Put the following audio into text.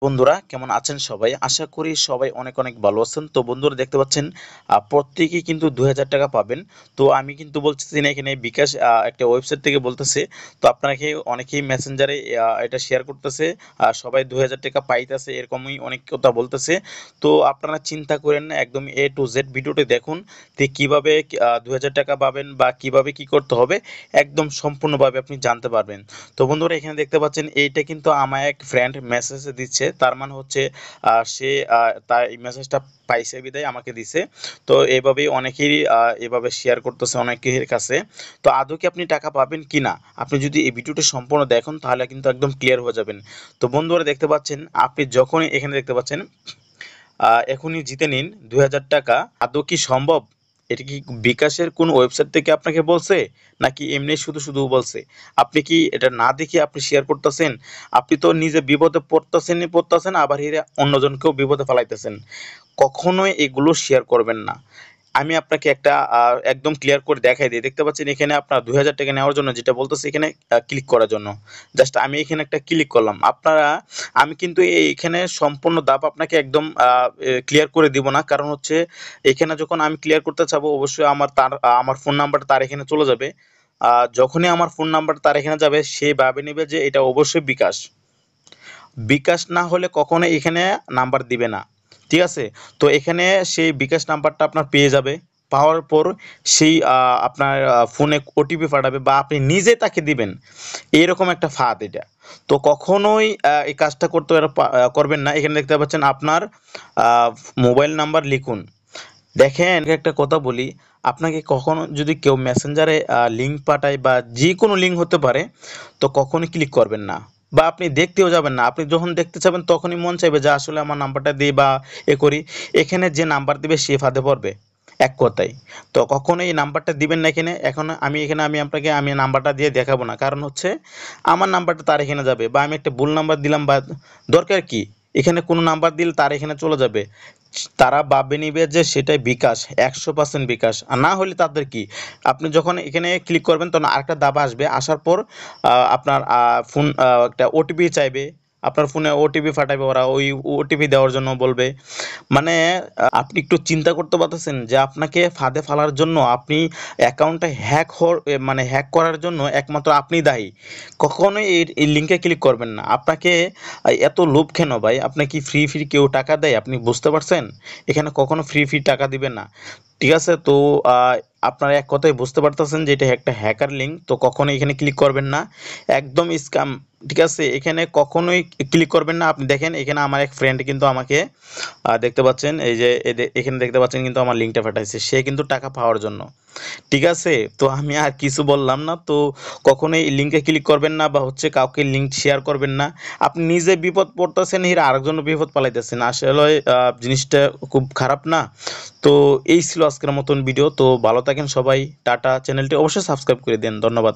বন্ধুরা কেমন আছেন সবাই? আশা করি সবাই অনেক অনেক ভালো আছেন। তো বন্ধুরা দেখতে পাচ্ছেন প্রত্যেকেই কিন্তু ২,০০০ টাকা পাবেন। তো আমি কিন্তু বলতেছি না এখানে বিকাশ একটা ওয়েবসাইট থেকে বলতেছে। তো আপনাকে অনেকেই মেসেঞ্জারে এটা শেয়ার করতেছে। সবাই ২,০০০ টাকা পাইতেছে এরকমই অনেক কথা বলতেছে। তো আপনারা চিন্তা করেন না একদম A to Z ভিডিওটি দেখুন। যে কিভাবে ২,০০০ টাকা পাবেন বা কিভাবে কি করতে হবে একদম সম্পূর্ণভাবে আপনি জানতে পারবেন। তো বন্ধুরা এখানে দেখতে পাচ্ছেন এইটা কিন্তু আমার এক ফ্রেন্ড মেসেজ দিচ্ছে, তার মানে হচ্ছে সে তার এই মেসেজটা পাইছে বিদায় আমাকে দিছে। তো এভাবেই অনেকেই এভাবে শেয়ার করতেছে অনেকের কাছে। তো আদৌ কি আপনি টাকা পাবেন কি না, আপনি যদি এই ভিডিওটি সম্পূর্ণ দেখুন তাহলে কিন্তু একদম ক্লিয়ার হয়ে যাবেন। তো বন্ধুরা দেখতে পাচ্ছেন আপনি যখনই এখানে দেখতে পাচ্ছেন এখনই জিতে নিন ২,০০০ টাকা। আদৌ কি সম্ভব? এটা কি বিকাশের কোন ওয়েবসাইট থেকে আপনাকে বলছে? নাকি এমনি শুধু, শুধু বলছে? আপনি কি এটা না দেখে আপনি শেয়ার করতেছেন? আপনি তো নিজে বিপদে পড়তেছেনই পড়তেছেন, আবার এরা অন্যজনকেও বিপদে ফেলাইতেছেন। কখনোই এগুলো শেয়ার করবেন না। আমি আপনাকে একটা একদম ক্লিয়ার করে দেখাই দিই। দেখতে পাচ্ছেন এখানে আপনার ২,০০০ টাকা নেওয়ার জন্য যেটা বলতেছে এখানে ক্লিক করার জন্য। জাস্ট আমি এখানে একটা ক্লিক করলাম। আমি কিন্তু এইখানে সম্পূর্ণ ধাপ আপনাকে একদম ক্লিয়ার করে দিব না। কারণ হচ্ছে এখানে যখন আমি ক্লিয়ার করতে চাবো অবশ্যই আমার ফোন নাম্বারটা তার এখানে চলে যাবে। যখনই আমার ফোন নাম্বারটা তার এখানে যাবে সে ভাবে নিবে যে এটা অবশ্যই বিকাশ। বিকাশ না হলে কখনোই এখানে নাম্বার দিবে না। ঠিক আছে? তো এখানে সেই বিকাশ নাম্বারটা আপনার পেয়ে যাবে। পাওয়ার পর সেই আপনার ফোনে ওটিপি পাঠাবে বা আপনি নিজে তাকে দিবেন। এরকম একটা ফাঁদ এটা। তো কখনোই এই কাজটা করবেন না। এখানে দেখতে পাচ্ছেন আপনার আ মোবাইল নাম্বার লিখুন। দেখেন একটা কথা বলি, আপনাকে কখনো যদি কেউ মেসেঞ্জারে লিঙ্ক পাঠায় বা যেকোনো লিঙ্ক হতে পারে, তো কখনোই ক্লিক করবেন না। বা আপনি দেখতেও যাবেন না। আপনি যখন দেখতে চাবেন তখনই মন চাইবে যে আসলে আমার নাম্বারটা দেই বা করি। এখানে যে নাম্বার দিবে সে ফাঁদে পড়বে। এক কথায়। তো কখনোই এই নাম্বারটা দিবেন না এখানে। এখন আমি আপনাকে নাম্বারটা দিয়ে দেখাবো না। কারণ হচ্ছে আমার নাম্বারটা তার এখানে যাবে বা আমি একটা ভুল নাম্বার দিলাম বা দরকার কি? এখানে কোনো নাম্বার দিলে তার এখানে চলে যাবে। তারা ভাবে নিবে যে সেটাই বিকাশ, ১০০% বিকাশ। আর না হলে তাদের কি? আপনি যখন এখানে ক্লিক করবেন তখন আরেকটা দাবা আসবে। আসার পর আপনার ফোন একটা ওটিপি চাইবে। আপনার ফোনে ওটিপি পাঠাবে ওরা। ওই ওটিপি দেওয়ার জন্য বলবে। মানে আপনি একটু চিন্তা করতে পারতেছেন যে আপনাকে ফাঁদে ফেলার জন্য আপনি অ্যাকাউন্টটা মানে হ্যাক করার জন্য একমাত্র আপনিই দায়ী। কখনোই এই লিঙ্কে ক্লিক করবেন না। আপনাকে এত লোভ কেন ভাই? আপনাকে কি ফ্রি কেউ টাকা দেয়? আপনি বুঝতে পারছেন? এখানে কখনো ফ্রি টাকা দিবে না। ঠিক আছে? তো আ আপনারা এক কথায় বুঝতে পারতেছেন যে এটা একটা হ্যাকার লিঙ্ক। তো কখনোই এখানে ক্লিক করবেন না। একদম স্ক্যাম। ঠিক আছে? এখানে কখনোই ক্লিক করবেন না। আপনি দেখেন এখানে আমার এক ফ্রেন্ড কিন্তু আমাকে দেখতে পাচ্ছেন এই যে এখানে দেখতে পাচ্ছেন কিন্তু আমার লিঙ্কটা পাঠাইছে। সে কিন্তু টাকা পাওয়ার জন্য। ঠিক আছে? তো আমি আর কিছু বললাম না। তো কখনোই লিঙ্কে ক্লিক করবেন না বা হচ্ছে কাউকে লিঙ্ক শেয়ার করবেন না। আপনি নিজে বিপদ পড়তেছেন, এর আরেকজনও বিপদ পালাইতেছেন। আসলে জিনিসটা খুব খারাপ না? তো এই ছিল আজকের মতন ভিডিও। তো ভালো থাকেন সবাই। টাটা। চ্যানেলটি অবশ্যই সাবস্ক্রাইব করে দেন। ধন্যবাদ।